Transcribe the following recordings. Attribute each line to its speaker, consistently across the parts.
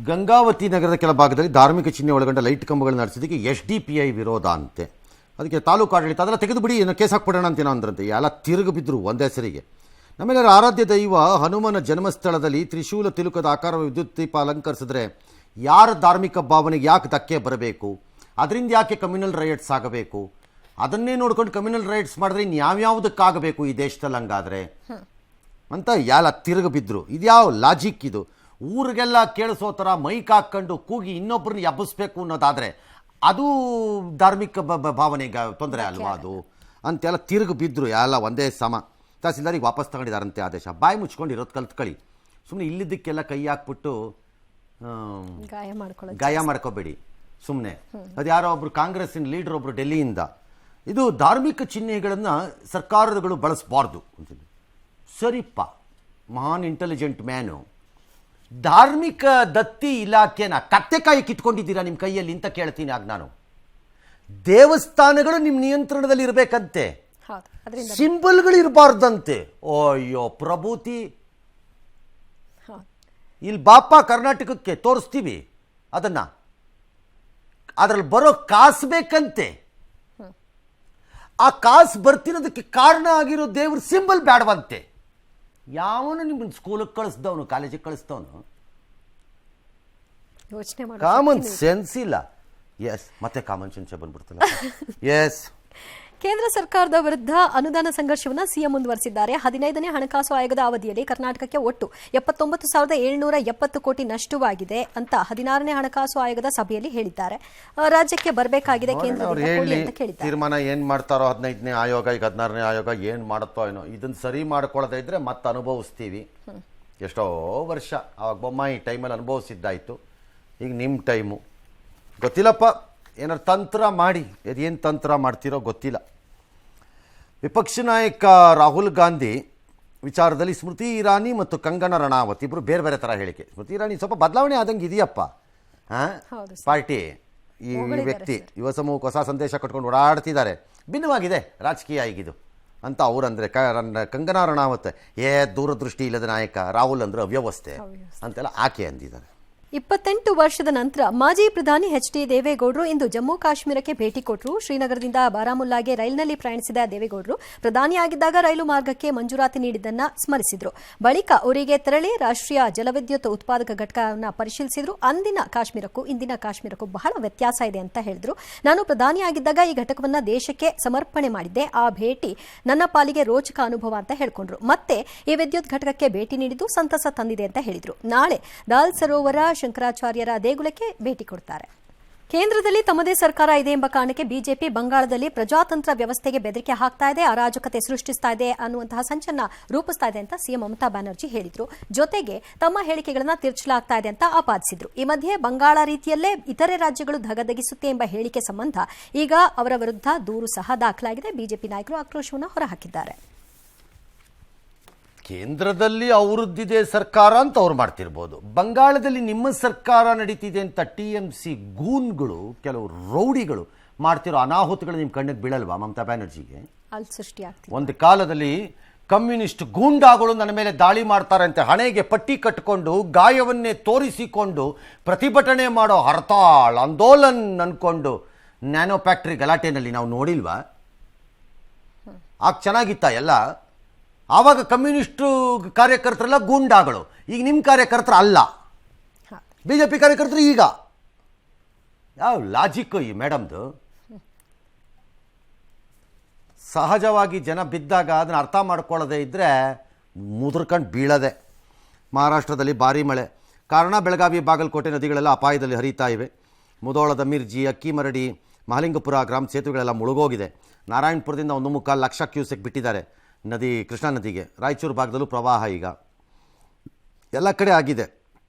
Speaker 1: ಗಂಗಾವತಿ ನಗರದ ಕೆಲ ಭಾಗದಲ್ಲಿ ಧಾರ್ಮಿಕ ಚಿಹ್ನೆ ಒಳಗೊಂಡ ಲೈಟ್ ಕಂಬಗಳನ್ನು ನಡೆಸಿದ್ದಕ್ಕೆ SDPI ವಿರೋಧ ಅಂತೆ. ಅದಕ್ಕೆ ತಾಲೂಕು ಆಡಳಿತ ಅದೆಲ್ಲ ತೆಗೆದು ಬಿಡಿ, ಏನೋ ಕೇಸ್ ಹಾಕ್ಬಿಡೋಣ ಅಂತೇನೋ ಅಂದ್ರಂತೆ. ಎಲ್ಲ ತಿರುಗಿ ಬಿದ್ದರು ಒಂದೇ ಸರಿಗೆ. ನಮ್ಮೆಲ್ಲರ ಆರಾಧ್ಯ ದೈವ ಹನುಮನ ಜನ್ಮಸ್ಥಳದಲ್ಲಿ ತ್ರಿಶೂಲ ತಿಲುಕದ ಆಕಾರ ವಿದ್ಯುತ್ ದೀಪ ಅಲಂಕರಿಸಿದ್ರೆ ಯಾರ ಧಾರ್ಮಿಕ ಭಾವನೆಗೆ ಯಾಕೆ ಧಕ್ಕೆ ಬರಬೇಕು? ಅದರಿಂದ ಯಾಕೆ ಕಮ್ಯುನಲ್ ರೈಟ್ಸ್ ಆಗಬೇಕು? ಅದನ್ನೇ ನೋಡ್ಕೊಂಡು ಕಮ್ಯುನಲ್ ರೈಟ್ಸ್ ಮಾಡಿದ್ರೆ ಇನ್ಯಾವ್ಯಾವುದಕ್ಕಾಗಬೇಕು ಈ ದೇಶದಲ್ಲಿ ಹಂಗಾದ್ರೆ ಅಂತ ಎಲ್ಲ ತಿರುಗಿ ಬಿದ್ದರು. ಇದ್ಯಾವ ಲಾಜಿಕ್ ಇದು? ಊರಿಗೆಲ್ಲ ಕೇಳಿಸೋ ಥರ ಮೈಕ್ ಹಾಕ್ಕೊಂಡು ಕೂಗಿ ಇನ್ನೊಬ್ಬರನ್ನ ಎಬ್ಬಿಸ್ಬೇಕು ಅನ್ನೋದಾದರೆ ಅದು ಧಾರ್ಮಿಕ ಭಾವನೆಗೆ ತೊಂದರೆ ಅಲ್ವಾ ಅದು ಅಂತೆಲ್ಲ ತಿರುಗಿ ಬಿದ್ದರು. ಎಲ್ಲ ಒಂದೇ ಸಮ. ತಹಸೀಲ್ದಾರಿಗೆ ವಾಪಸ್ ತಗೊಂಡಿದ್ದಾರಂತೆ ಆದೇಶ. ಬಾಯಿ ಮುಚ್ಕೊಂಡು ಇರೋದು ಕಲ್ತ್ಕೊಳ್ಳಿ. ಸುಮ್ಮನೆ ಇಲ್ಲಿದ್ದಕ್ಕೆಲ್ಲ ಕೈ ಹಾಕ್ಬಿಟ್ಟು ಗಾಯ ಮಾಡ್ಕೋಬೇಡಿ ಸುಮ್ಮನೆ. ಅದು ಯಾರೋ ಒಬ್ರು ಕಾಂಗ್ರೆಸ್ಸಿನ ಲೀಡರ್ ಒಬ್ರು ಡೆಲ್ಲಿಯಿಂದ ಇದು ಧಾರ್ಮಿಕ ಚಿಹ್ನೆಗಳನ್ನು ಸರ್ಕಾರಗಳು ಬಳಸಬಾರ್ದು ಅಂತಿದ್ದು. ಸರಿಪ್ಪ, ಮಹಾನ್ ಇಂಟೆಲಿಜೆಂಟ್ ಮ್ಯಾನು. ಧಾರ್ಮಿಕ ದತ್ತಿ ಇಲಾಖೆನ ಕತ್ತೆಕಾಯಿ ಕಿತ್ಕೊಂಡಿದ್ದೀರಾ ನಿಮ್ಮ ಕೈಯಲ್ಲಿ ಅಂತ ಕೇಳ್ತೀನಿ. ಆಗ ನಾನು ದೇವಸ್ಥಾನಗಳು ನಿಮ್ಮ ನಿಯಂತ್ರಣದಲ್ಲಿ ಇರಬೇಕಂತೆ, ಸಿಂಬಲ್ಗಳು ಇರಬಾರ್ದಂತೆ. ಅಯ್ಯೋ ಪ್ರಭೂತಿ, ಇಲ್ಲಿ ಬಾಪ ಕರ್ನಾಟಕಕ್ಕೆ ತೋರಿಸ್ತೀವಿ ಅದನ್ನ, ಅದರಲ್ಲಿ ಬರೋ ಕಾಸು ಬೇಕಂತೆ. ಆ ಕಾಸು ಬರ್ತಿರೋದಕ್ಕೆ ಕಾರಣ ಆಗಿರೋ ದೇವ್ರ ಸಿಂಬಲ್ ಬೇಡವಂತೆ. ಯಾವನು ನಿಮ್ಮನ್ನು ಸ್ಕೂಲಿಗೆ ಕಳಿಸ್ದವನು, ಕಾಲೇಜಿಗೆ ಕಳಿಸ್ದವನು? ಕಾಮನ್ ಸೆನ್ಸ್ ಇಲ್ಲ. ಎಸ್, ಮತ್ತೆ ಕಾಮನ್ ಸೆನ್ಸ್ ಬಂದ್ಬಿಡ್ತಲ್ಲ. ಎಸ್,
Speaker 2: ಕೇಂದ್ರ ಸರ್ಕಾರದ ವಿರುದ್ಧ ಅನುದಾನ ಸಂಘರ್ಷವನ್ನು ಸಿಎಂ ಮುಂದುವರೆಸಿದ್ದಾರೆ. 15ನೇ ಹಣಕಾಸು ಆಯೋಗದ ಅವಧಿಯಲ್ಲಿ ಕರ್ನಾಟಕಕ್ಕೆ ಒಟ್ಟು 79,770 ಕೋಟಿ ನಷ್ಟವಾಗಿದೆ ಅಂತ 16ನೇ ಹಣಕಾಸು ಆಯೋಗದ ಸಭೆಯಲ್ಲಿ ಹೇಳಿದ್ದಾರೆ. ರಾಜ್ಯಕ್ಕೆ ಬರಬೇಕಾಗಿದೆ ಕೇಂದ್ರದಿಂದ ಅಂತ ಕೇಳಿದ್ದಾರೆ.
Speaker 1: ತೀರ್ಮಾನ ಏನ್ ಮಾಡ್ತಾರೋ 15ನೇ ಆಯೋಗ, ಈಗ 16ನೇ ಆಯೋಗ ಏನ್ ಮಾಡುತ್ತೋ ಏನೋ, ಇದನ್ನ ಸರಿ ಮಾಡ್ಕೊಳ್ಳದೆ ಇದ್ರೆ ಮತ್ತೆ ಅನುಭವಿಸ್ತೀವಿ. ಎಷ್ಟೋ ವರ್ಷ ಅವಾಗ ಬೊಮ್ಮಾಯಿ ಟೈಮಲ್ಲಿ ಅನುಭವಿಸಿದ್ದಾಯ್ತು. ಈಗ ನಿಮ್ಮ ಟೈಮು ಗೊತ್ತಿಲ್ಲಪ್ಪ. ಏನಾರು ತಂತ್ರ ಮಾಡಿ, ಅದೇನು ತಂತ್ರ ಮಾಡ್ತಿರೋ ಗೊತ್ತಿಲ್ಲ. ವಿಪಕ್ಷ ನಾಯಕ ರಾಹುಲ್ ಗಾಂಧಿ ವಿಚಾರದಲ್ಲಿ ಸ್ಮೃತಿ ಇರಾನಿ ಮತ್ತು ಕಂಗನಾ ರಣಾವತ್ ಇಬ್ಬರು ಬೇರೆ ಬೇರೆ ಥರ ಹೇಳಿಕೆ. ಸ್ಮೃತಿ ಇರಾನಿ ಸ್ವಲ್ಪ ಬದಲಾವಣೆ ಆದಂಗೆ ಇದೆಯಪ್ಪ. ಪಾರ್ಟಿ ಈ ವ್ಯಕ್ತಿ ಯುವ ಸಮೂಹಕ್ಕೆ ಹೊಸ ಸಂದೇಶ ಕಟ್ಕೊಂಡು ಓಡಾಡ್ತಿದ್ದಾರೆ. ಭಿನ್ನವಾಗಿದೆ ರಾಜಕೀಯ ಈಗಿದು ಅಂತ ಅವರಂದರೆ. ಕಂಗನಾ ರಣಾವತ್ ದೂರದೃಷ್ಟಿ ಇಲ್ಲದ ನಾಯಕ, ರಾಹುಲ್ ಅಂದ್ರೆ ಅವ್ಯವಸ್ಥೆ ಅಂತೆಲ್ಲ ಆಕೆ ಅಂದಿದ್ದಾರೆ.
Speaker 2: 28 ವರ್ಷದ ನಂತರ ಮಾಜಿ ಪ್ರಧಾನಿ HD ದೇವೇಗೌಡರು ಇಂದು ಜಮ್ಮು ಕಾಶ್ಮೀರಕ್ಕೆ ಭೇಟಿ ಕೊಟ್ಟರು. ಶ್ರೀನಗರದಿಂದ ಬಾರಾಮುಲ್ಲಾಗೆ ರೈಲಿನಲ್ಲಿ ಪ್ರಯಾಣಿಸಿದ ದೇವೇಗೌಡರು ಪ್ರಧಾನಿಯಾಗಿದ್ದಾಗ ರೈಲು ಮಾರ್ಗಕ್ಕೆ ಮಂಜೂರಾತಿ ನೀಡಿದ್ದನ್ನು ಸ್ಮರಿಸಿದರು. ಬಳಿಕ ಊರಿಗೆ ತೆರಳಿ ರಾಷ್ಟ್ರೀಯ ಜಲವಿದ್ಯುತ್ ಉತ್ಪಾದಕ ಘಟಕವನ್ನು ಪರಿಶೀಲಿಸಿದರು. ಅಂದಿನ ಕಾಶ್ಮೀರಕ್ಕೂ ಇಂದಿನ ಕಾಶ್ಮೀರಕ್ಕೂ ಬಹಳ ವ್ಯತ್ಯಾಸ ಇದೆ ಅಂತ ಹೇಳಿದ್ರು. ನಾನು ಪ್ರಧಾನಿಯಾಗಿದ್ದಾಗ ಈ ಘಟಕವನ್ನು ದೇಶಕ್ಕೆ ಸಮರ್ಪಣೆ ಮಾಡಿದ್ದೆ. ಆ ಭೇಟಿ ನನ್ನ ಪಾಲಿಗೆ ರೋಚಕ ಅನುಭವ ಅಂತ ಹೇಳಿಕೊಂಡ್ರು. ಮತ್ತೆ ಈ ವಿದ್ಯುತ್ ಘಟಕಕ್ಕೆ ಭೇಟಿ ನೀಡಿದ್ದು ಸಂತಸ ತಂದಿದೆ ಅಂತ ಹೇಳಿದ್ರು. ನಾಳೆ ದಾಲ್ ಸರೋವರ ಶಂಕರಾಚಾರ್ಯರ ದೇಗುಲಕ್ಕೆ ಭೇಟಿ ಕೊಡ್ತಾರೆ. ಕೇಂದ್ರದಲ್ಲಿ ತಮ್ಮದೇ ಸರ್ಕಾರ ಇದೆ ಎಂಬ ಕಾರಣಕ್ಕೆ ಬಿಜೆಪಿ ಬಂಗಾಳದಲ್ಲಿ ಪ್ರಜಾತಂತ್ರ ವ್ಯವಸ್ಥೆಗೆ ಬೆದರಿಕೆ ಹಾಕ್ತಾ ಇದೆ, ಅರಾಜಕತೆ ಸೃಷ್ಟಿಸ್ತಾ ಇದೆ ಅನ್ನುವಂತಹ ಸಂಚನ್ನ ರೂಪಿಸ್ತಾ ಇದೆ ಅಂತ ಸಿಎಂ ಮಮತಾ ಬ್ಯಾನರ್ಜಿ ಹೇಳಿದ್ರು. ಜೊತೆಗೆ ತಮ್ಮ ಹೇಳಿಕೆಗಳನ್ನ ತಿರುಚಲಾಗ್ತಾ ಇದೆ ಅಂತ ಆಪಾದಿಸಿದ್ರು. ಈ ಮಧ್ಯೆ ಬಂಗಾಳ ರೀತಿಯಲ್ಲೇ ಇತರೆ ರಾಜ್ಯಗಳು ಧಗಧಗಿಸುತ್ತೆ ಎಂಬ ಹೇಳಿಕೆ ಸಂಬಂಧ ಈಗ ಅವರ ವಿರುದ್ಧ ದೂರು ಸಹ ದಾಖಲಾಗಿದೆ. ಬಿಜೆಪಿ ನಾಯಕರು ಆಕ್ರೋಶವನ್ನು ಹೊರಹಾಕಿದ್ದಾರೆ.
Speaker 1: ಕೇಂದ್ರದಲ್ಲಿ ಅವರದ್ದಿದೆ ಸರ್ಕಾರ ಅಂತ ಅವ್ರು ಮಾಡ್ತಿರ್ಬೋದು, ಬಂಗಾಳದಲ್ಲಿ ನಿಮ್ಮ ಸರ್ಕಾರ ನಡೀತಿದೆ ಅಂತ TMC ಗೂನ್ಗಳು, ಕೆಲವು ರೌಡಿಗಳು ಮಾಡ್ತಿರೋ ಅನಾಹುತಗಳು ನಿಮ್ಮ ಕಣ್ಣಿಗೆ ಬೀಳಲ್ವಾ ಮಮತಾ ಬ್ಯಾನರ್ಜಿಗೆ? ಒಂದು ಕಾಲದಲ್ಲಿ ಕಮ್ಯುನಿಸ್ಟ್ ಗೂಂಡಾಗಳು ನನ್ನ ಮೇಲೆ ದಾಳಿ ಮಾಡ್ತಾರೆ ಅಂತ ಹಣೆಗೆ ಪಟ್ಟಿ ಕಟ್ಟಿಕೊಂಡು ಗಾಯವನ್ನೇ ತೋರಿಸಿಕೊಂಡು ಪ್ರತಿಭಟನೆ ಮಾಡೋ ಹರ್ತಾಳ್ ಆಂದೋಲನ್ ಅನ್ಕೊಂಡು ನ್ಯಾನೋ ಫ್ಯಾಕ್ಟ್ರಿ ಗಲಾಟೆನಲ್ಲಿ ನಾವು ನೋಡಿಲ್ವಾ? ಆಗ ಚೆನ್ನಾಗಿತ್ತ ಎಲ್ಲ? ಆವಾಗ ಕಮ್ಯುನಿಸ್ಟು ಕಾರ್ಯಕರ್ತರೆಲ್ಲ ಗೂಂಡಾಗಳು, ಈಗ ನಿಮ್ಮ ಕಾರ್ಯಕರ್ತರು ಅಲ್ಲ, BJP ಕಾರ್ಯಕರ್ತರು ಈಗ. ಯಾವ ಲಾಜಿಕ್ಕು ಈ ಮೇಡಮ್ದು? ಸಹಜವಾಗಿ ಜನ ಬಿದ್ದಾಗ ಅದನ್ನು ಅರ್ಥ ಮಾಡ್ಕೊಳ್ಳೋದೇ ಇದ್ದರೆ ಮುದುರ್ಕೊಂಡು ಬೀಳದೆ. ಮಹಾರಾಷ್ಟ್ರದಲ್ಲಿ ಭಾರೀ ಮಳೆ ಕಾರಣ ಬೆಳಗಾವಿ ಬಾಗಲಕೋಟೆ ನದಿಗಳೆಲ್ಲ ಅಪಾಯದಲ್ಲಿ ಹರಿತಾ ಇವೆ. ಮುಧೋಳದ ಮಿರ್ಜಿ, ಅಕ್ಕಿಮರಡಿ, ಮಹಲಿಂಗಪುರ ಗ್ರಾಮ ಸೇತುವೆಗಳೆಲ್ಲ ಮುಳುಗೋಗಿದೆ. ನಾರಾಯಣಪುರದಿಂದ 1.25 ಲಕ್ಷ ಕ್ಯೂಸೆಕ್ ಬಿಟ್ಟಿದ್ದಾರೆ ನದಿ, ಕೃಷ್ಣಾ ನದಿಗೆ. ರಾಯಚೂರು ಭಾಗದಲ್ಲೂ ಪ್ರವಾಹ ಈಗ ಎಲ್ಲ ಕಡೆ ಆಗಿದೆ.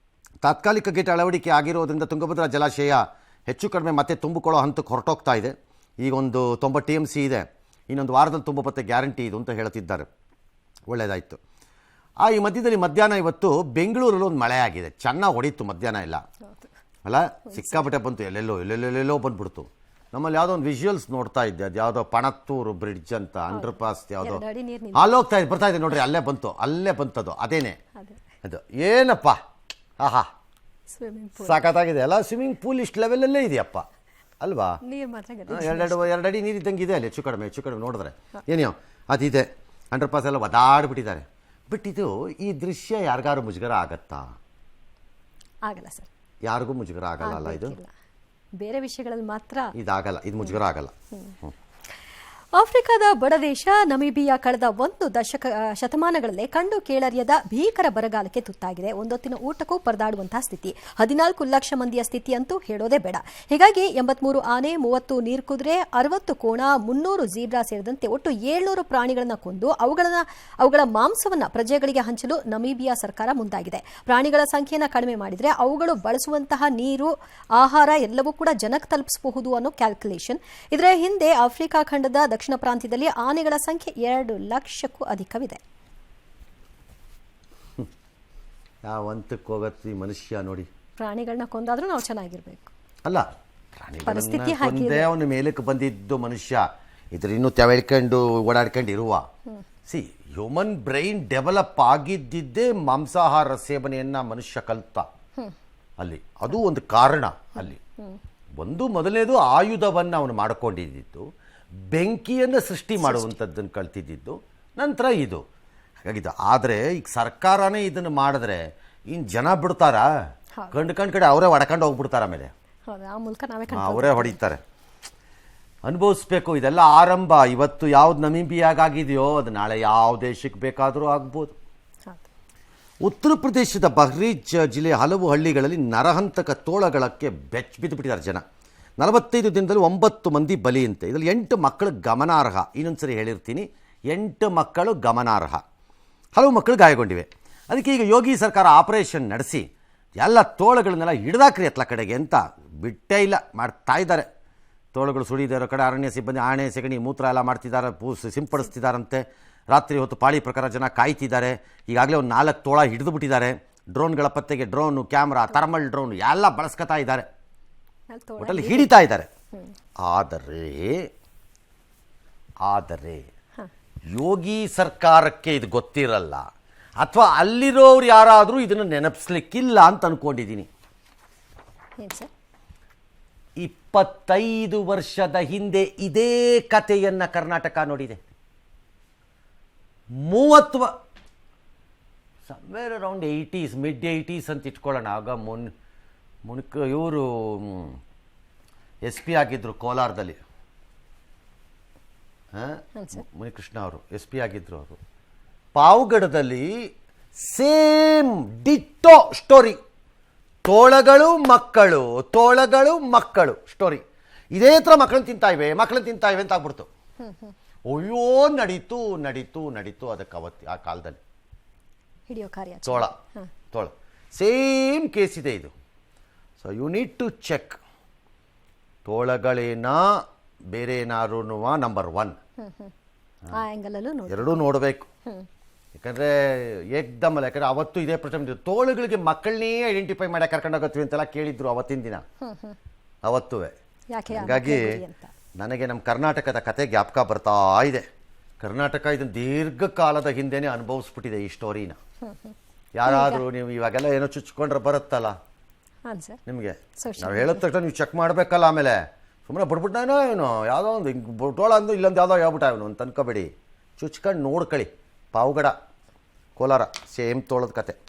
Speaker 1: ತಾತ್ಕಾಲಿಕ ಗೇಟ್ ಅಳವಡಿಕೆ ಆಗಿರೋದ್ರಿಂದ ತುಂಗಭದ್ರಾ ಜಲಾಶಯ ಹೆಚ್ಚು ಕಡಿಮೆ ಮತ್ತೆ ತುಂಬಿಕೊಳ್ಳೋ ಹಂತಕ್ಕೆ ಹೊರಟೋಗ್ತಾ ಇದೆ. ಈಗ ಒಂದು 90 TMC ಇದೆ, ಇನ್ನೊಂದು ವಾರದಲ್ಲಿ ತುಂಬುತ್ತೆ ಗ್ಯಾರಂಟಿ ಇದು ಅಂತ ಹೇಳ್ತಿದ್ದಾರೆ. ಒಳ್ಳೆಯದಾಯಿತು. ಈ ಮಧ್ಯದಲ್ಲಿ ಮಧ್ಯಾಹ್ನ ಇವತ್ತು ಬೆಂಗಳೂರಲ್ಲಿ ಒಂದು ಮಳೆ ಆಗಿದೆ, ಚೆನ್ನಾಗಿ ಹೊಡೀತು ಮಧ್ಯಾಹ್ನ ಎಲ್ಲ ಅಲ್ಲ, ಸಿಕ್ಕಾಪಟ್ಟೆ ಬಂತು, ಎಲ್ಲೆಲ್ಲೋ ಬಂದ್ಬಿಡ್ತು. ನಮ್ಮಲ್ಲಿ ಯಾವುದೋ ಒಂದು ವಿಜುವಲ್ಸ್ ನೋಡ್ತಾ ಇದ್ದೆ, ಅದು ಯಾವುದೋ ಪಣತ್ತೂರು ಬ್ರಿಡ್ಜ್ ಅಂತ ಅಂಡರ್ ಪಾಸ್ ಯಾವುದೋ ಅಲ್ಲೋಗ್ತಾ ಇದೆ, ಬರ್ತಾ ಇದೆ ನೋಡ್ರಿ, ಅಲ್ಲೇ ಬಂತು ಅದು, ಅದೇನೆ ಅದು. ಏನಪ್ಪ, ಆಹಾ
Speaker 2: ಸ್ವಿಮ್ಮಿಂಗ್ ಪೂಲ್
Speaker 1: ಸಾಕತ್ತಾಗಿದೆ ಅಲ್ಲ. ಸ್ವಿಮ್ಮಿಂಗ್ ಪೂಲ್ ಇಷ್ಟು ಲೆವೆಲಲ್ಲೇ ಇದೆಯಪ್ಪ ಅಲ್ವಾ.
Speaker 2: ನೀರು ಮಾತ್ರ ಗಲೀಜು.
Speaker 1: ಎರಡು ಅಡಿ ನೀರು ಇದ್ದಂಗೆ ಇದೆ ಅಲ್ಲಿ ಹೆಚ್ಚು ಕಡಿಮೆ ನೋಡಿದ್ರೆ ಏನೋ ಅದಿದೆ. ಅಂಡರ್ ಪಾಸ್ ಎಲ್ಲ ಒದಾಡ್ಬಿಟ್ಟಿದ್ದಾರೆ. ಬಟ್ ಇದು ಈ ದೃಶ್ಯ ಯಾರಿಗಾರು ಮುಜುಗರ ಆಗತ್ತಾ?
Speaker 2: ಆಗಲ್ಲ ಸರ್,
Speaker 1: ಯಾರಿಗೂ ಮುಜುಗರ ಆಗಲ್ಲ ಇದು.
Speaker 2: ಬೇರೆ ವಿಷಯಗಳಲ್ಲಿ ಮಾತ್ರ
Speaker 1: ಇದಾಗಲ್ಲ, ಇದು ಮುಜುಗರ ಆಗಲ್ಲ.
Speaker 2: ಆಫ್ರಿಕಾದ ಬಡ ದೇಶ ನಮೀಬಿಯಾ ಕಳೆದ ಒಂದು ಶತಮಾನಗಳಲ್ಲೇ ಕಂಡು ಕೇಳರಿಯದ ಭೀಕರ ಬರಗಾಲಕ್ಕೆ ತುತ್ತಾಗಿದೆ. ಒಂದೊತ್ತಿನ ಊಟಕ್ಕೂ ಪರದಾಡುವಂತಹ ಸ್ಥಿತಿ. 14 ಲಕ್ಷ ಮಂದಿಯ ಸ್ಥಿತಿ ಅಂತೂ ಹೇಳೋದೇ ಬೇಡ. ಹೀಗಾಗಿ 83 ಆನೆ, 30 ನೀರ್ಕುದುರೆ, 60 ಕೋಣ, 300 ಜೀಬ್ರಾ ಸೇರಿದಂತೆ ಒಟ್ಟು 700 ಪ್ರಾಣಿಗಳನ್ನು ಕೊಂದು ಅವುಗಳ ಮಾಂಸವನ್ನು ಪ್ರಜೆಗಳಿಗೆ ಹಂಚಲು ನಮೀಬಿಯಾ ಸರ್ಕಾರ ಮುಂದಾಗಿದೆ. ಪ್ರಾಣಿಗಳ ಸಂಖ್ಯೆಯನ್ನು ಕಡಿಮೆ ಮಾಡಿದರೆ ಅವುಗಳು ಬಳಸುವಂತಹ ನೀರು, ಆಹಾರ ಎಲ್ಲವೂ ಕೂಡ ಜನಕ್ಕೆ ತಲುಪಿಸಬಹುದು ಅನ್ನೋ ಕ್ಯಾಲ್ಕುಲೇಷನ್. ಇದರ ಹಿಂದೆ ಆಫ್ರಿಕಾ ಖಂಡದ ದಕ್ಷಿಣ ಪ್ರಾಂತ್ಯದಲ್ಲಿ ಆನೆಗಳ ಸಂಖ್ಯೆ 2 ಲಕ್ಷಕ್ಕೂ ಅಧಿಕವಿದೆ.
Speaker 1: ಯಾವ ಹಂತಕ್ಕೆ ಹೋಗತ್ತೆ ಈ ಮನುಷ್ಯ ನೋಡಿ.
Speaker 2: ಪ್ರಾಣಿಗಳನ್ನ ಕೊಂದಾದ್ರೂ ನಾವು ಚೆನ್ನಾಗಿರ್ಬೇಕು
Speaker 1: ಅಲ್ಲ.
Speaker 2: ಪರಿಸ್ಥಿತಿ
Speaker 1: ಕೊಂದೇ ಅವನ ಮೇಲಕ್ಕೆ ಬಂದಿದ್ದು ಮನುಷ್ಯ. ಇದ್ರ ಇನ್ನೂ ತೆವಳ್ಕೊಂಡು ಓಡಾಡ್ಕೊಂಡು ಇರುವ. ಹ್ಯೂಮನ್ ಬ್ರೈನ್ ಡೆವಲಪ್ ಆಗಿದ್ದಿದ್ದೇ ಮಾಂಸಾಹಾರ ಸೇವನೆಯನ್ನ ಮನುಷ್ಯ ಕಲ್ತ ಅಲ್ಲಿ. ಅದು ಒಂದು ಕಾರಣ ಅಲ್ಲಿ. ಮೊದಲನೇದು ಆಯುಧವನ್ನು ಅವನು ಮಾಡಿಕೊಂಡಿದ್ದು, ಬೆಂಕಿಯನ್ನು ಸೃಷ್ಟಿ ಮಾಡುವಂಥದ್ದನ್ನು ಕಲ್ತಿದ್ದು, ನಂತರ ಇದು ಹಾಗಾಗಿದ್ದು. ಆದರೆ ಈಗ ಸರ್ಕಾರನೇ ಇದನ್ನು ಮಾಡಿದ್ರೆ ಇನ್ನು ಜನ ಬಿಡ್ತಾರಾ? ಕಂಡು ಕಡೆ ಅವರೇ ಹೊಡ್ಕೊಂಡು ಹೋಗ್ಬಿಡ್ತಾರೆ. ಆಮೇಲೆ ಅವರೇ ಹೊಡಿತಾರೆ. ಅನುಭವಿಸ್ಬೇಕು. ಇದೆಲ್ಲ ಆರಂಭ. ಇವತ್ತು ಯಾವ್ದು ನಮೀಬಿಯಾಗಿದೆಯೋ ಅದು ನಾಳೆ ಯಾವ ದೇಶಕ್ಕೆ ಬೇಕಾದರೂ ಆಗ್ಬೋದು. ಉತ್ತರ ಪ್ರದೇಶದ ಬಹ್ರೀಜ್ ಜಿಲ್ಲೆಯ ಹಲವು ಹಳ್ಳಿಗಳಲ್ಲಿ ನರಹಂತಕ ತೋಳಗಳಕ್ಕೆ ಬಿದ್ದುಬಿಟ್ಟಿದ್ದಾರೆ ಜನ. 45 ದಿನದಲ್ಲಿ 9 ಮಂದಿ ಬಲಿಯಂತೆ. ಇದರಲ್ಲಿ 8 ಮಕ್ಕಳು ಗಮನಾರ್ಹ. ಇನ್ನೊಂದ್ಸರಿ ಹೇಳಿರ್ತೀನಿ, 8 ಮಕ್ಕಳು ಗಮನಾರ್ಹ. ಹಲವು ಮಕ್ಕಳು ಗಾಯಗೊಂಡಿವೆ. ಅದಕ್ಕೆ ಈಗ ಯೋಗಿ ಸರ್ಕಾರ ಆಪರೇಷನ್ ನಡೆಸಿ ಎಲ್ಲ ತೋಳಗಳನ್ನೆಲ್ಲ ಹಿಡಿದಾಕ್ರಿ ಎತ್ತಲ ಕಡೆಗೆ ಅಂತ ಬಿಟ್ಟೇ ಇಲ್ಲ, ಮಾಡ್ತಾ ಇದ್ದಾರೆ. ತೋಳಗಳು ಸುಳಿದಿರೋ ಕಡೆ ಅರಣ್ಯ ಸಿಬ್ಬಂದಿ ಆಣೆ ಸೆಗಣಿ ಮೂತ್ರ ಎಲ್ಲ ಮಾಡ್ತಿದ್ದಾರೆ, ಸಿಂಪಡಿಸ್ತಿದ್ದಾರಂತೆ. ರಾತ್ರಿ ಹೊತ್ತು ಪಾಳಿ ಪ್ರಕಾರ ಜನ ಕಾಯ್ತಿದ್ದಾರೆ. ಈಗಾಗಲೇ ಒಂದು 4 ತೋಳ ಹಿಡಿದು ಬಿಟ್ಟಿದ್ದಾರೆ. ಡ್ರೋನ್ಗಳ ಪತ್ತೆಗೆ ಡ್ರೋನು, ಕ್ಯಾಮ್ರಾ, ಥರ್ಮಲ್ ಡ್ರೋನ್ ಎಲ್ಲ ಬಳಸ್ಕೊತಾ ಇದ್ದಾರೆ. ಒಟ್ಟಲ್ಲಿ ಹಿಡಿತಾ ಇದ್ದಾರೆ. ಆದರೆ ಯೋಗಿ ಸರ್ಕಾರಕ್ಕೆ ಇದು ಗೊತ್ತಿರಲ್ಲ, ಅಥವಾ ಅಲ್ಲಿರೋರು ಯಾರಾದರೂ ಇದನ್ನು ನೆನಪಿಸ್ಲಿಕ್ಕಿಲ್ಲ ಅಂತ ಅನ್ಕೊಂಡಿದ್ದೀನಿ. 25 ವರ್ಷದ ಹಿಂದೆ ಇದೇ ಕಥೆಯನ್ನು ಕರ್ನಾಟಕ ನೋಡಿದೆ. 30 somewhere around 80s, mid 80s ಅಂತ ಇಟ್ಕೊಳ್ಳೋಣ. ಆಗ ಇವರು SP ಆಗಿದ್ದರು ಕೋಲಾರದಲ್ಲಿ. ಮುನಿಕೃಷ್ಣ ಅವರು SP ಆಗಿದ್ದರು. ಅವರು ಪಾವಗಡದಲ್ಲಿ ಸೇಮ್ ಡಿಟ್ಟೋ ಸ್ಟೋರಿ. ತೋಳಗಳು ಮಕ್ಕಳು ಸ್ಟೋರಿ. ಇದೇ ಥರ ಮಕ್ಕಳನ್ನ ತಿಂತಾಯಿವೆ ಅಂತ ಆಗ್ಬಿಡ್ತು. ಅಯ್ಯೋ ನಡೀತು ಅದಕ್ಕೆ ಆ ಕಾಲದಲ್ಲಿ ತೋಳ ಸೇಮ್ ಕೇಸ್ ಇದೆ ಇದು. So you need to check. ತೋಳಗಳೇನಾ ಬೇರೆ ಏನಾರು ನಂಬರ್ 1 ಎರಡೂ ನೋಡಬೇಕು. ಯಾಕಂದರೆ ಏಕ್ದಮ್ಮಲ್ಲ. ಯಾಕಂದರೆ ಅವತ್ತು ಇದೇ ಪ್ರಶ್ನೆ, ತೋಳುಗಳಿಗೆ ಮಕ್ಕಳನ್ನೇ ಐಡೆಂಟಿಫೈ ಮಾಡಿ ಕರ್ಕೊಂಡೋಗತ್ವಿ ಅಂತೆಲ್ಲ ಕೇಳಿದ್ರು ಅವತ್ತಿನ ದಿನ. ಅವತ್ತೂ ಹಾಗಾಗಿ ನನಗೆ ನಮ್ಮ ಕರ್ನಾಟಕದ ಕತೆ ಜ್ಞಾಪಕ ಬರ್ತಾ ಇದೆ. ಕರ್ನಾಟಕ ಇದನ್ನು ದೀರ್ಘಕಾಲದ ಹಿಂದೆನೇ ಅನುಭವಿಸ್ಬಿಟ್ಟಿದೆ ಈ ಸ್ಟೋರಿನ. ಯಾರಾದರೂ ನೀವು ಇವಾಗೆಲ್ಲ ಏನೋ ಚುಚ್ಕೊಂಡ್ರೆ ಬರುತ್ತಲ್ಲ ನಿಮಗೆ, ನಾವು ಹೇಳಿದ ತಕ್ಷಣ ನೀವು ಚೆಕ್ ಮಾಡಬೇಕಲ್ಲ. ಆಮೇಲೆ ಸುಮ್ಮನೆ ಬಿಡ್ಬಿಟ್ಟಾನೋ ಏನೋ ಯಾವುದೋ ಒಂದು ಹಿಂಗೆ ತೋಳ ಅಂದು ಇಲ್ಲೊಂದು ಯಾವುದೋ ಹೇಳ್ಬಿಟ್ಟ ಅವನು ಅಂತ ಅನ್ಕೋಬೇಡಿ. ಚುಚ್ಕೊಂಡು ನೋಡ್ಕೊಳ್ಳಿ. ಪಾವಗಡ ಕೋಲಾರ ಸೇಮ್ ತೋಳದ ಕತೆ.